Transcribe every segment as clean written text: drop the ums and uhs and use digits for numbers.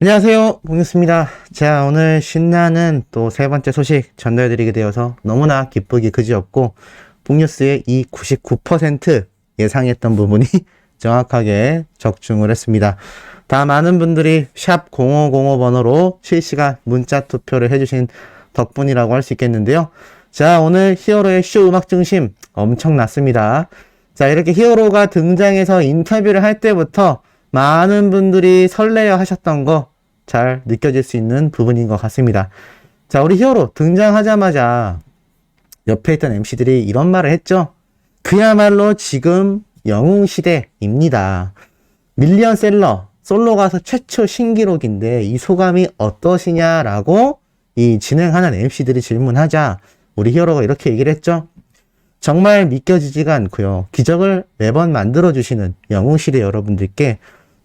안녕하세요, 봉유스입니다. 자, 오늘 신나는 또 세 번째 소식 전달드리게 되어서 너무나 기쁘기 그지없고, 봉유스의 이 99% 예상했던 부분이 정확하게 적중을 했습니다. 다 많은 분들이 샵 0505 번호로 실시간 문자 투표를 해주신 덕분이라고 할 수 있겠는데요. 자, 오늘 히어로의 쇼 음악 중심 엄청났습니다. 자, 이렇게 히어로가 등장해서 인터뷰를 할 때부터 많은 분들이 설레어 하셨던 거 잘 느껴질 수 있는 부분인 것 같습니다. 자, 우리 히어로 등장하자마자 옆에 있던 MC들이 이런 말을 했죠. 그야말로 지금 영웅시대입니다. 밀리언셀러, 솔로 가수 최초 신기록인데 이 소감이 어떠시냐라고 이 진행하는 MC들이 질문하자 우리 히어로가 이렇게 얘기를 했죠. 정말 믿겨지지가 않고요. 기적을 매번 만들어주시는 영웅시대 여러분들께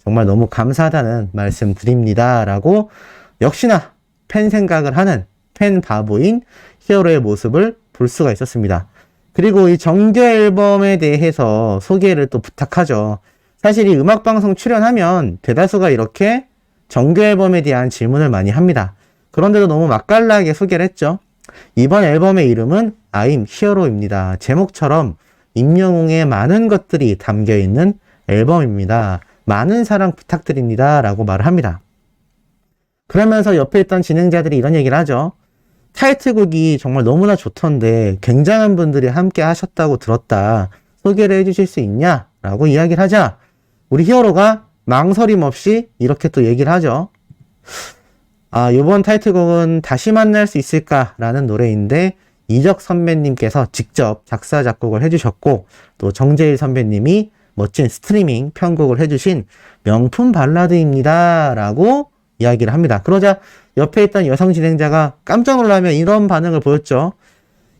정말 너무 감사하다는 말씀 드립니다. 라고 역시나 팬 생각을 하는 팬 바보인 히어로의 모습을 볼 수가 있었습니다. 그리고 이 정규 앨범에 대해서 소개를 또 부탁하죠. 사실 이 음악방송 출연하면 대다수가 이렇게 정규 앨범에 대한 질문을 많이 합니다. 그런데도 너무 맛깔나게 소개를 했죠. 이번 앨범의 이름은 I'm 히어로입니다. 제목처럼 임영웅의 많은 것들이 담겨있는 앨범입니다. 많은 사랑 부탁드립니다. 라고 말을 합니다. 그러면서 옆에 있던 진행자들이 이런 얘기를 하죠. 타이틀곡이 정말 너무나 좋던데 굉장한 분들이 함께 하셨다고 들었다. 소개를 해주실 수 있냐? 라고 이야기를 하자 우리 히어로가 망설임 없이 이렇게 또 얘기를 하죠. 이번 타이틀곡은 다시 만날 수 있을까? 라는 노래인데 이적 선배님께서 직접 작사 작곡을 해주셨고 또 정재일 선배님이 멋진 스트리밍 편곡을 해주신 명품 발라드입니다. 라고 이야기를 합니다. 그러자 옆에 있던 여성 진행자가 깜짝 놀라며 이런 반응을 보였죠.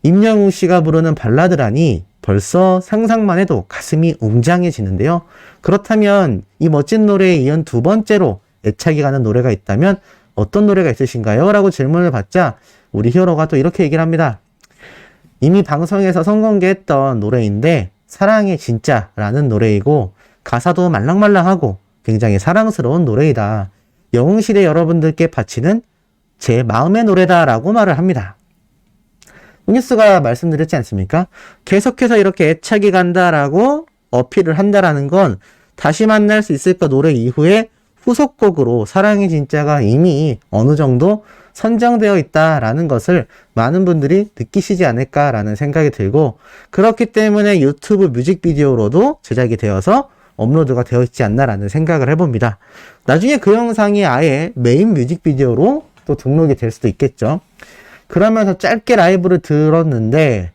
임영웅 씨가 부르는 발라드라니 벌써 상상만 해도 가슴이 웅장해지는데요. 그렇다면 이 멋진 노래에 이은 두 번째로 애착이 가는 노래가 있다면 어떤 노래가 있으신가요? 라고 질문을 받자 우리 히어로가 또 이렇게 얘기를 합니다. 이미 방송에서 선공개했던 노래인데 사랑해 진짜라는 노래이고 가사도 말랑말랑하고 굉장히 사랑스러운 노래이다. 영웅시대 여러분들께 바치는 제 마음의 노래다라고 말을 합니다. 홍뉴스가 말씀드렸지 않습니까? 계속해서 이렇게 애착이 간다라고 어필을 한다라는 건 다시 만날 수 있을까 노래 이후에 후속곡으로 사랑해 진짜가 이미 어느 정도 선정되어 있다라는 것을 많은 분들이 느끼시지 않을까라는 생각이 들고 그렇기 때문에 유튜브 뮤직비디오로도 제작이 되어서 업로드가 되어 있지 않나라는 생각을 해봅니다. 나중에 그 영상이 아예 메인 뮤직비디오로 또 등록이 될 수도 있겠죠. 그러면서 짧게 라이브를 들었는데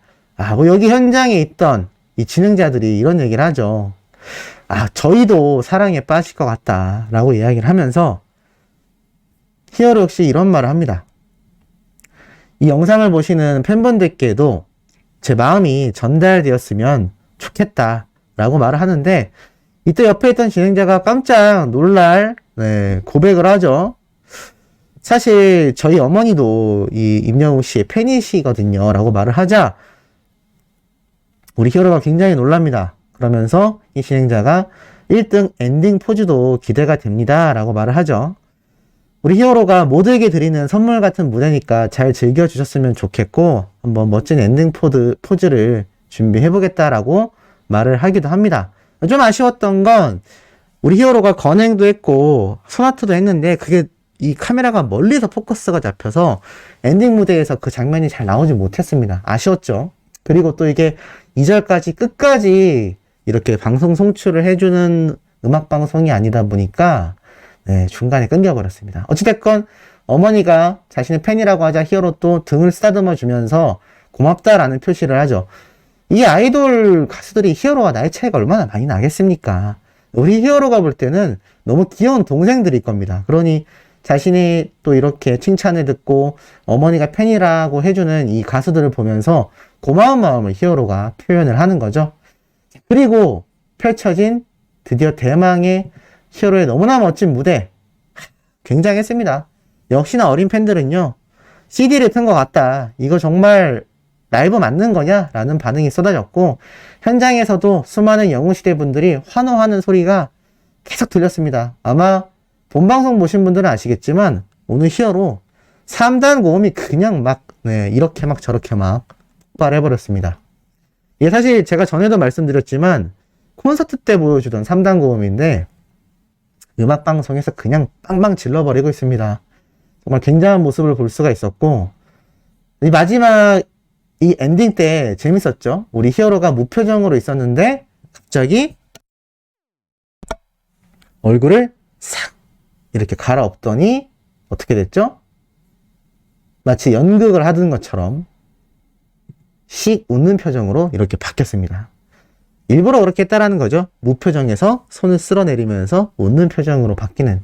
뭐 여기 현장에 있던 이 진행자들이 이런 얘기를 하죠. 저희도 사랑에 빠질 것 같다라고 이야기를 하면서 히어로 역시 이런 말을 합니다. 이 영상을 보시는 팬분들께도 제 마음이 전달되었으면 좋겠다라고 말을 하는데 이때 옆에 있던 진행자가 깜짝 놀랄 고백을 하죠. 사실 저희 어머니도 이 임영웅 씨의 팬이시거든요 라고 말을 하자 우리 히어로가 굉장히 놀랍니다. 그러면서 이 진행자가 1등 엔딩 포즈도 기대가 됩니다 라고 말을 하죠. 우리 히어로가 모두에게 드리는 선물 같은 무대니까 잘 즐겨주셨으면 좋겠고 한번 멋진 엔딩 포즈를 준비해보겠다라고 말을 하기도 합니다. 좀 아쉬웠던 건 우리 히어로가 건행도 했고 소나트도 했는데 그게 이 카메라가 멀리서 포커스가 잡혀서 엔딩 무대에서 그 장면이 잘 나오지 못했습니다. 아쉬웠죠. 그리고 또 이게 2절까지 끝까지 이렇게 방송 송출을 해주는 음악방송이 아니다 보니까 중간에 끊겨버렸습니다. 어찌됐건 어머니가 자신의 팬이라고 하자 히어로 또 등을 쓰다듬어 주면서 고맙다라는 표시를 하죠. 이 아이돌 가수들이 히어로와 나이 차이가 얼마나 많이 나겠습니까? 우리 히어로가 볼 때는 너무 귀여운 동생들일 겁니다. 그러니 자신이 또 이렇게 칭찬을 듣고 어머니가 팬이라고 해주는 이 가수들을 보면서 고마운 마음을 히어로가 표현을 하는 거죠. 그리고 펼쳐진 드디어 대망의 히어로의 너무나 멋진 무대 굉장했습니다. 역시나 어린 팬들은요 CD를 튼 것 같다. 이거 정말 라이브 맞는 거냐? 라는 반응이 쏟아졌고 현장에서도 수많은 영웅시대 분들이 환호하는 소리가 계속 들렸습니다. 아마 본방송 보신 분들은 아시겠지만 오늘 히어로 3단 고음이 그냥 막 이렇게 막 저렇게 막 폭발해버렸습니다. 이게 사실 제가 전에도 말씀드렸지만 콘서트 때 보여주던 3단 고음인데 음악방송에서 그냥 빵빵 질러버리고 있습니다. 정말 굉장한 모습을 볼 수가 있었고, 이 마지막 이 엔딩 때 재밌었죠? 우리 히어로가 무표정으로 있었는데 갑자기 얼굴을 싹 이렇게 갈아엎더니 어떻게 됐죠? 마치 연극을 하던 것처럼 씩 웃는 표정으로 이렇게 바뀌었습니다. 일부러 그렇게 했다라는 거죠. 무표정에서 손을 쓸어내리면서 웃는 표정으로 바뀌는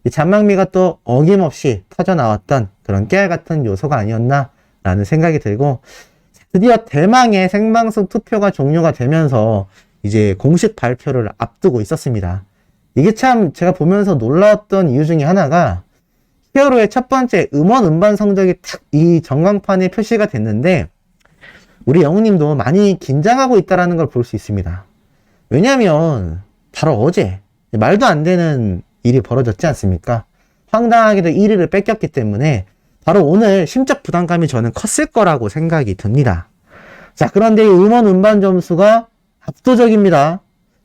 이 잔망미가 또 어김없이 터져나왔던 그런 깨알같은 요소가 아니었나라는 생각이 들고, 드디어 대망의 생방송 투표가 종료가 되면서 이제 공식 발표를 앞두고 있었습니다. 이게 참 제가 보면서 놀라웠던 이유 중에 하나가 히어로의 첫 번째 음원 음반 성적이 탁 이 전광판에 표시가 됐는데 우리 영우님도 많이 긴장하고 있다는 걸 볼 수 있습니다. 왜냐하면 바로 어제 말도 안 되는 일이 벌어졌지 않습니까? 황당하게도 1위를 뺏겼기 때문에 바로 오늘 심적 부담감이 저는 컸을 거라고 생각이 듭니다. 자, 그런데 이 음원 음반 점수가 압도적입니다.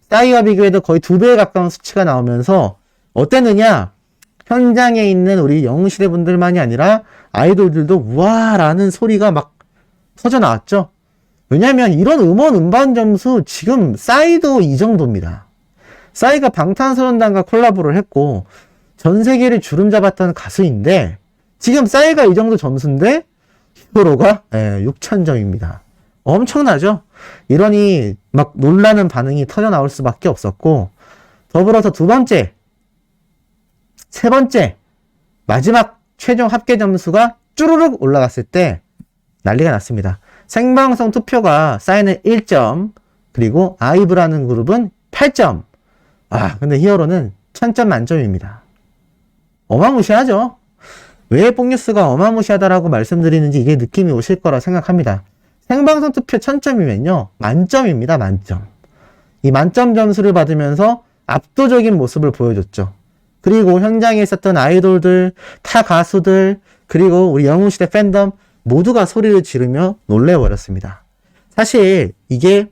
싸이와 비교해도 거의 2배에 가까운 수치가 나오면서 어땠느냐? 현장에 있는 우리 영웅시대 분들만이 아니라 아이돌들도 우와라는 소리가 막 터져 나왔죠. 왜냐면 이런 음원 음반 점수 지금 싸이도 이 정도입니다. 싸이가 방탄소년단과 콜라보를 했고 전 세계를 주름 잡았던 가수인데 지금 싸이가 이 정도 점수인데 히어로가 6,000점입니다. 엄청나죠? 이러니 막 놀라는 반응이 터져 나올 수밖에 없었고, 더불어서 두 번째, 세 번째, 마지막 최종 합계 점수가 쭈루룩 올라갔을 때 난리가 났습니다. 생방송 투표가 싸이는 1점, 그리고 아이브라는 그룹은 8점. 근데 히어로는 1000점 만점입니다. 어마무시하죠? 왜 뽕뉴스가 어마무시하다라고 말씀드리는지 이게 느낌이 오실 거라 생각합니다. 생방송 투표 1000점이면요. 만점입니다. 만점. 이 만점 점수를 받으면서 압도적인 모습을 보여줬죠. 그리고 현장에 있었던 아이돌들, 타 가수들, 그리고 우리 영웅시대 팬덤 모두가 소리를 지르며 놀래버렸습니다. 사실 이게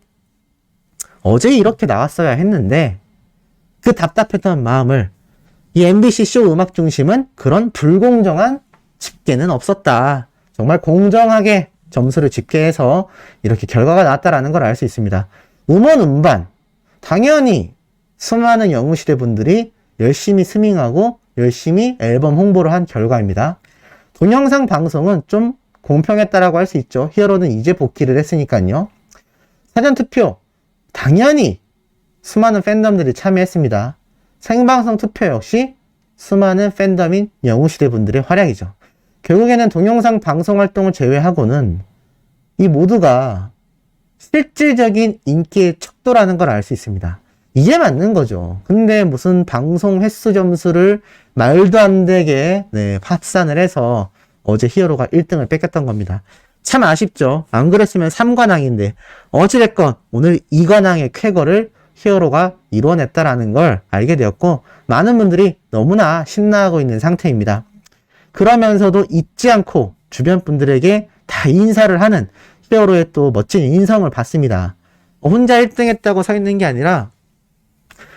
어제 이렇게 나왔어야 했는데 그 답답했던 마음을 이 MBC 쇼 음악 중심은 그런 불공정한 집계는 없었다. 정말 공정하게 점수를 집계해서 이렇게 결과가 나왔다라는 걸 알 수 있습니다. 음원 음반 당연히 수많은 영웅시대 분들이 열심히 스밍하고 열심히 앨범 홍보를 한 결과입니다. 동영상 방송은 좀 공평했다라고 할 수 있죠. 히어로는 이제 복귀를 했으니까요. 사전투표 당연히 수많은 팬덤들이 참여했습니다. 생방송 투표 역시 수많은 팬덤인 영웅시대 분들의 활약이죠. 결국에는 동영상 방송 활동을 제외하고는 이 모두가 실질적인 인기의 척도라는 걸 알 수 있습니다. 이게 맞는 거죠. 근데 무슨 방송 횟수 점수를 말도 안 되게 합산을 해서 어제 히어로가 1등을 뺏겼던 겁니다. 참 아쉽죠. 안 그랬으면 3관왕인데 어찌됐건 오늘 2관왕의 쾌거를 히어로가 이뤄냈다라는 걸 알게 되었고 많은 분들이 너무나 신나하고 있는 상태입니다. 그러면서도 잊지 않고 주변 분들에게 다 인사를 하는 히어로의 또 멋진 인성을 봤습니다. 혼자 1등 했다고 서 있는 게 아니라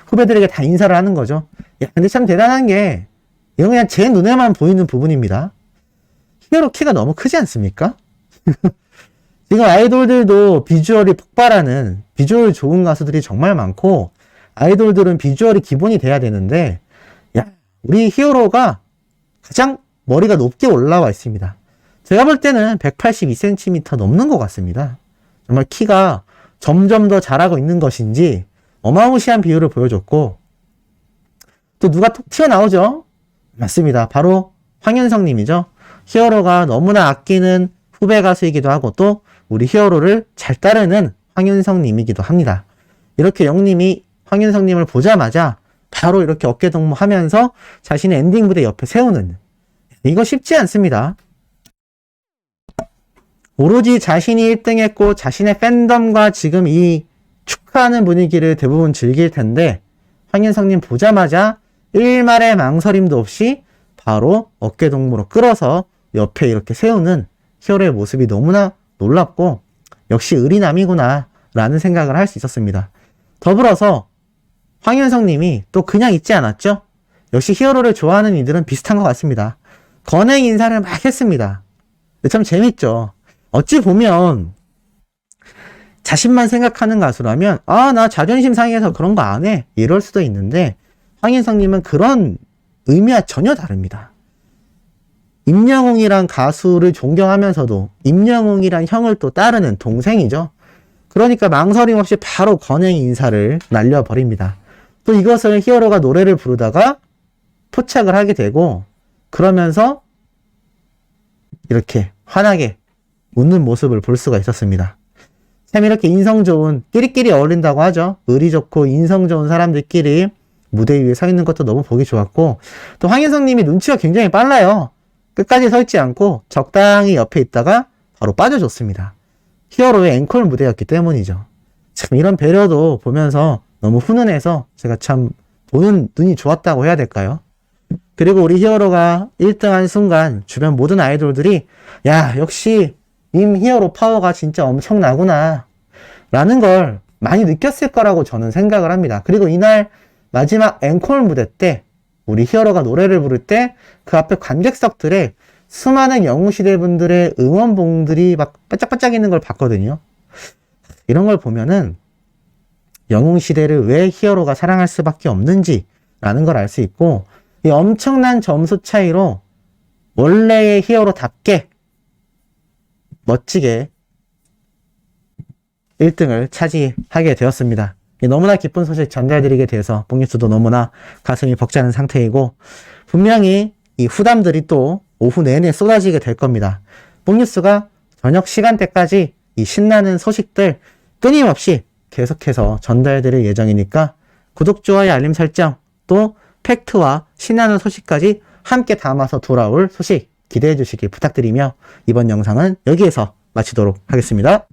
후배들에게 다 인사를 하는 거죠. 근데 참 대단한 게 이건 그냥 제 눈에만 보이는 부분입니다. 히어로 키가 너무 크지 않습니까? 지금 아이돌들도 비주얼이 폭발하는 비주얼 좋은 가수들이 정말 많고 아이돌들은 비주얼이 기본이 돼야 되는데 우리 히어로가 가장 머리가 높게 올라와 있습니다. 제가 볼 때는 182cm 넘는 것 같습니다. 정말 키가 점점 더 자라고 있는 것인지 어마무시한 비율을 보여줬고 또 누가 톡 튀어나오죠? 맞습니다. 바로 황윤성 님이죠. 히어로가 너무나 아끼는 후배 가수이기도 하고 또 우리 히어로를 잘 따르는 황윤성 님이기도 합니다. 이렇게 영님이 황윤성 님을 보자마자 바로 이렇게 어깨동무하면서 자신의 엔딩 무대 옆에 세우는 이거 쉽지 않습니다. 오로지 자신이 1등 했고 자신의 팬덤과 지금 이 축하하는 분위기를 대부분 즐길 텐데 황윤성님 보자마자 일말의 망설임도 없이 바로 어깨동무로 끌어서 옆에 이렇게 세우는 히어로의 모습이 너무나 놀랍고 역시 의리남이구나 라는 생각을 할 수 있었습니다. 더불어서 황윤성 님이 또 그냥 있지 않았죠? 역시 히어로를 좋아하는 이들은 비슷한 것 같습니다. 건행 인사를 막 했습니다. 근데 참 재밌죠. 어찌 보면 자신만 생각하는 가수라면 나 자존심 상해서 그런 거 안 해 이럴 수도 있는데 황인성 님은 그런 의미와 전혀 다릅니다. 임영웅이란 가수를 존경하면서도 임영웅이란 형을 또 따르는 동생이죠. 그러니까 망설임 없이 바로 건행 인사를 날려버립니다. 또 이것을 히어로가 노래를 부르다가 포착을 하게 되고 그러면서 이렇게 환하게 웃는 모습을 볼 수가 있었습니다. 참 이렇게 인성 좋은, 끼리끼리 어울린다고 하죠. 의리 좋고 인성 좋은 사람들끼리 무대 위에 서 있는 것도 너무 보기 좋았고 또 황인성 님이 눈치가 굉장히 빨라요. 끝까지 서 있지 않고 적당히 옆에 있다가 바로 빠져줬습니다. 히어로의 앵콜 무대였기 때문이죠. 참 이런 배려도 보면서 너무 훈훈해서 제가 참 보는 눈이 좋았다고 해야 될까요? 그리고 우리 히어로가 1등한 순간 주변 모든 아이돌들이 야 역시 님 히어로 파워가 진짜 엄청나구나 라는 걸 많이 느꼈을 거라고 저는 생각을 합니다. 그리고 이날 마지막 앵콜 무대 때 우리 히어로가 노래를 부를 때 그 앞에 관객석들에 수많은 영웅시대 분들의 응원봉들이 막 반짝반짝 있는 걸 봤거든요. 이런 걸 보면은 영웅시대를 왜 히어로가 사랑할 수밖에 없는지 라는 걸 알 수 있고 이 엄청난 점수 차이로 원래의 히어로답게 멋지게 1등을 차지하게 되었습니다. 너무나 기쁜 소식 전달드리게 돼서 뽕뉴스도 너무나 가슴이 벅차는 상태이고 분명히 이 후담들이 또 오후 내내 쏟아지게 될 겁니다. 뽕뉴스가 저녁 시간대까지 이 신나는 소식들 끊임없이 계속해서 전달드릴 예정이니까 구독, 좋아요, 알림 설정 또 팩트와 신나는 소식까지 함께 담아서 돌아올 소식 기대해 주시길 부탁드리며 이번 영상은 여기에서 마치도록 하겠습니다.